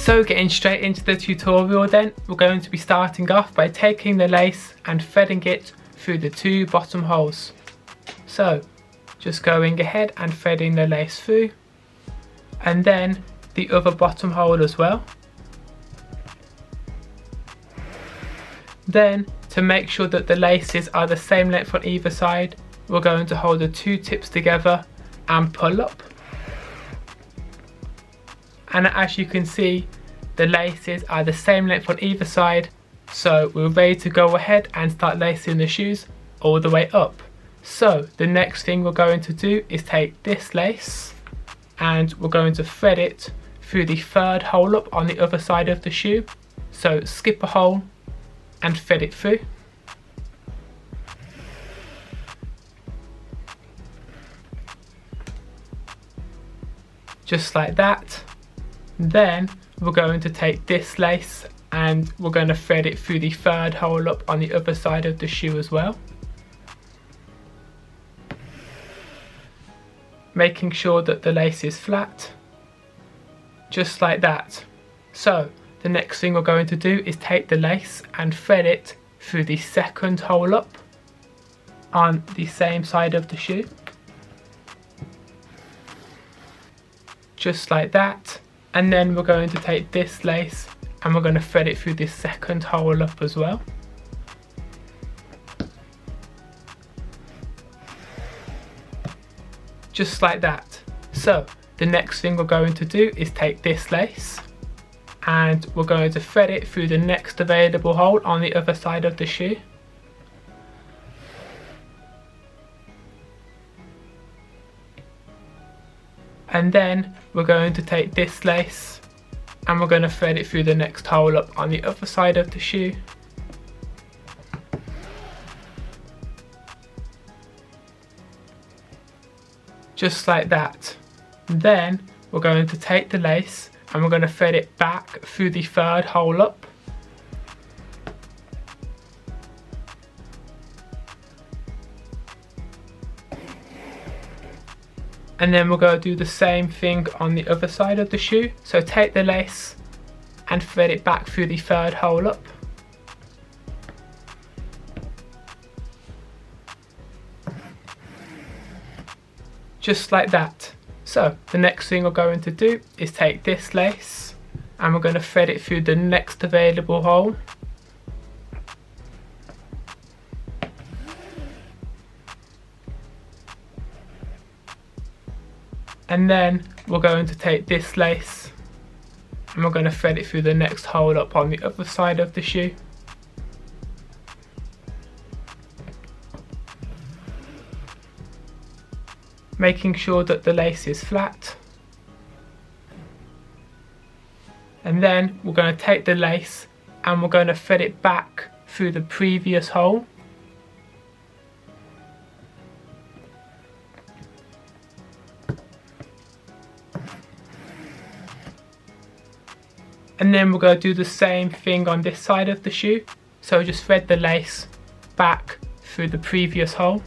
So getting straight into the tutorial then, we're going to be starting off by taking the lace and threading it through the two bottom holes. So just going ahead and threading the lace through, and then the other bottom hole as well. Then to make sure that the laces are the same length on either side, we're going to hold the two tips together and pull up. And as you can see, the laces are the same length on either side, so we're ready to go ahead and start lacing the shoes all the way up. So the next thing we're going to do is take this lace and we're going to thread it through the third hole up on the other side of the shoe. So skip a hole and thread it through. Just like that. Then we're going to take this lace and we're going to thread it through the third hole up on the other side of the shoe as well. Making sure that the lace is flat. Just like that. So the next thing we're going to do is take the lace and thread it through the second hole up on the same side of the shoe. Just like that. And then we're going to take this lace and we're going to thread it through this second hole up as well. Just like that. So the next thing we're going to do is take this lace and we're going to thread it through the next available hole on the other side of the shoe. And then we're going to take this lace and we're going to thread it through the next hole up on the other side of the shoe. Just like that. Then we're going to take the lace and we're going to thread it back through the third hole up. And then we're going to do the same thing on the other side of the shoe. So take the lace and thread it back through the third hole up. Just like that. So the next thing we're going to do is take this lace and we're going to thread it through the next available hole. And then we're going to take this lace and we're going to thread it through the next hole up on the other side of the shoe. Making sure that the lace is flat. And then we're going to take the lace and we're going to thread it back through the previous hole. And then we're going to do the same thing on this side of the shoe. So just thread the lace back through the previous hole.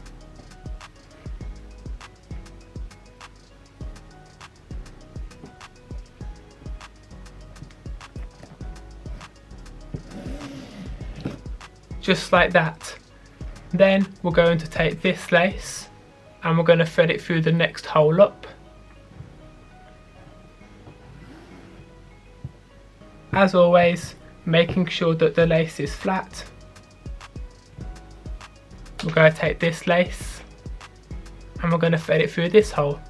Just like that. Then we're going to take this lace and we're going to thread it through the next hole up. As always, making sure that the lace is flat. We're going to take this lace and we're going to thread it through this hole.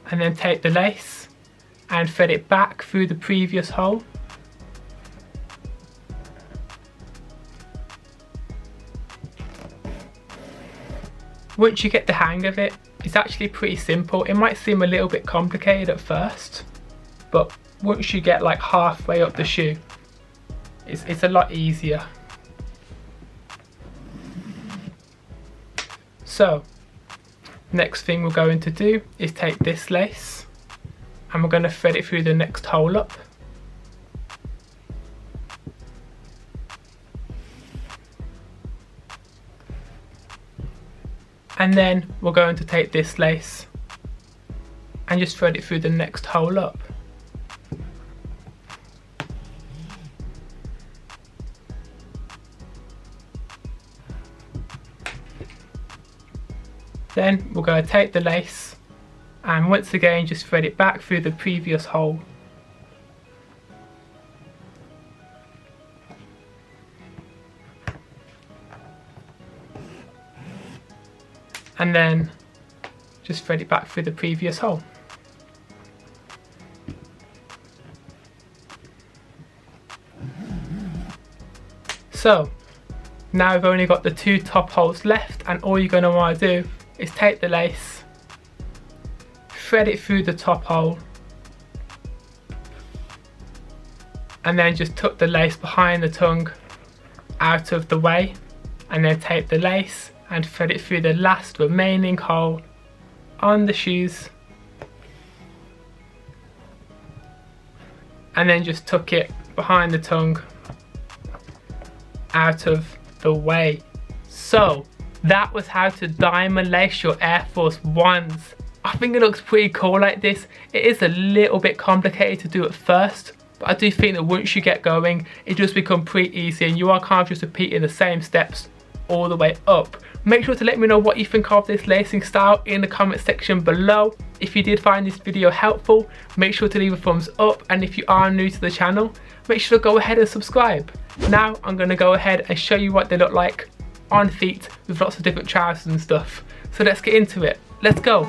And then take the lace and thread it back through the previous hole. Once you get the hang of it, it's actually pretty simple. It might seem a little bit complicated at first, but once you get like halfway up the shoe, it's a lot easier. So, next thing we're going to do is take this lace and we're going to thread it through the next hole up. And then we're going to take this lace and just thread it through the next hole up. Then we're going to take the lace and once again just thread it back through the previous hole. And then just thread it back through the previous hole. So now we've only got the 2 top holes left, and all you're going to want to do is take the lace, thread it through the top hole, and then just tuck the lace behind the tongue out of the way, and then take the lace and thread it through the last remaining hole on the shoes, and then just tuck it behind the tongue out of the way. So that was how to diamond lace your Air Force 1s. I think it looks pretty cool like this. It is a little bit complicated to do at first, but I do think that once you get going, it just becomes pretty easy and you are kind of just repeating the same steps all the way up. Make sure to let me know what you think of this lacing style in the comment section below. If you did find this video helpful, make sure to leave a thumbs up, and if you are new to the channel, make sure to go ahead and subscribe. Now I'm going to go ahead and show you what they look like on feet with lots of different trousers and stuff. So let's get into it. Let's go.